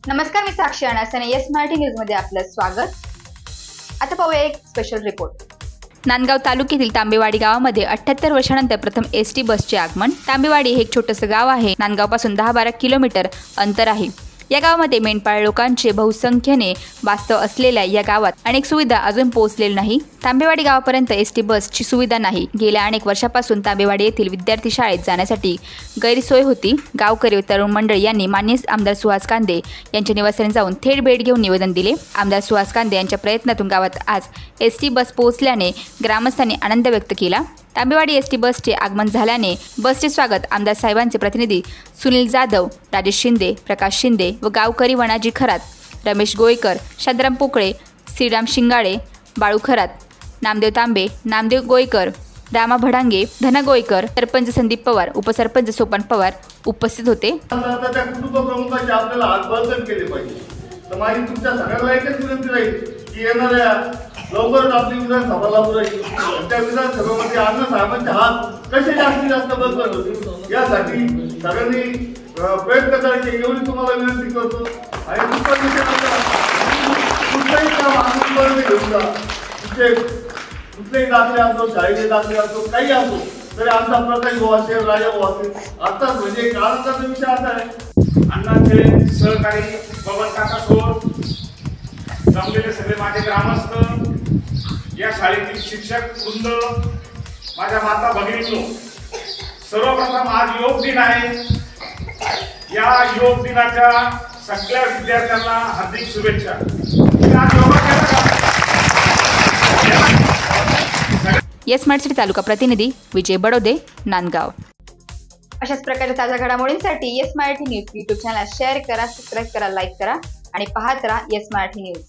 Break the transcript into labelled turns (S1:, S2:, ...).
S1: नमस्कार, मी साक्षी अनासने yes Marathi news मध्ये आपलं स्वागत। आता पाहूया एक स्पेशल रिपोर्ट। नांदगाव तालुक्यातील तांबेवाडी गावामध्ये 78 वर्षांनंतर प्रथम एसटी बसचे आगमन। तांबेवाडी हे एक छोटंसं गाव आहे। नांदगावपासून 10-12 किलोमीटर अंतर आहे। या गावामध्ये मेंढपाळ लोकांचे बहुसंख्येने वास्तव असलेल्या या गावात अनेक सुविधा अजून पोहोचलेल्या नाही। तांबेवाडी गावापर्यंत एसटी बसची सुविधा नाही। गेल्या अनेक वर्षापासून तांबेवाडी येथील विद्यार्थी शाळेत जाण्यासाठी गैरसोय होती। गावकरी व तरुण मंडळ यांनी माननीय आमदार सुहास कांदे यांच्या निवासस्थानी जाऊन थेट भेट घेऊन निवेदन दिले। आमदार सुहास कांदे यांच्या प्रयत्नातून गावात आज एसटी बस पोहोचल्याने ग्रामस्थांनी आनंद व्यक्त केला। तांबेवाडी एसटी बसचे आगमन झाल्याने बसचे स्वागत आमदार साहेबांचे प्रतिनिधी सुनील जाधव, राजेश शिंदे, प्रकाश शिंदे व गावकरी वनाजी खरात, रमेश गोयकर, शांताराम पोकळे, श्रीराम शिंगाळे, बाळू खरात, नामदेव तांबे, नामदेव गोयकर, रामा भडांगे, धना गोयकर, सरपंच संदीप पवार, उपसरपंच सोपान पवार उपस्थित होते।
S2: लवकर आपली विधानसभा लागू राहील। त्या विधानसभेमध्ये अण्णा साहेबांचे हात कसे जास्तीत जास्त बळकट होतील यासाठी सगळ्यांनी प्रयत्न करायचे एवढी तुम्हाला विनंती करतो। आणि कुठलंही काम आनंदपणे घेऊन जा, कुठलेही दाखले असो, शाळेचे दाखले असो, काही असो, तरी आमचा प्रकाश भाऊ असेल, राजा भाऊ असेल, आताच म्हणजे आनंदाचा विषय असा आहे।
S3: अण्णांचे सहकारी बबन काका सोड जमलेले सगळे माझे ग्रामस्थ, या शाळेतील शिक्षक वृंद, माझ्या माता भगिनींनो, सर्वप्रथम आज योग दिन आहे। या योग दिनाच्या सगळ्या विद्यार्थ्यांना हार्दिक शुभेच्छा।
S1: येस मराठी तालुका प्रतिनिधी विजय बडोदे, नांदगाव। अशाच प्रकारच्या ताज्या घडामोडींसाठी yes Marathi news YouTube channel share करा, सबस्क्राईब करा, लाईक करा आणि पाहत राहा येस मराठी न्यूज।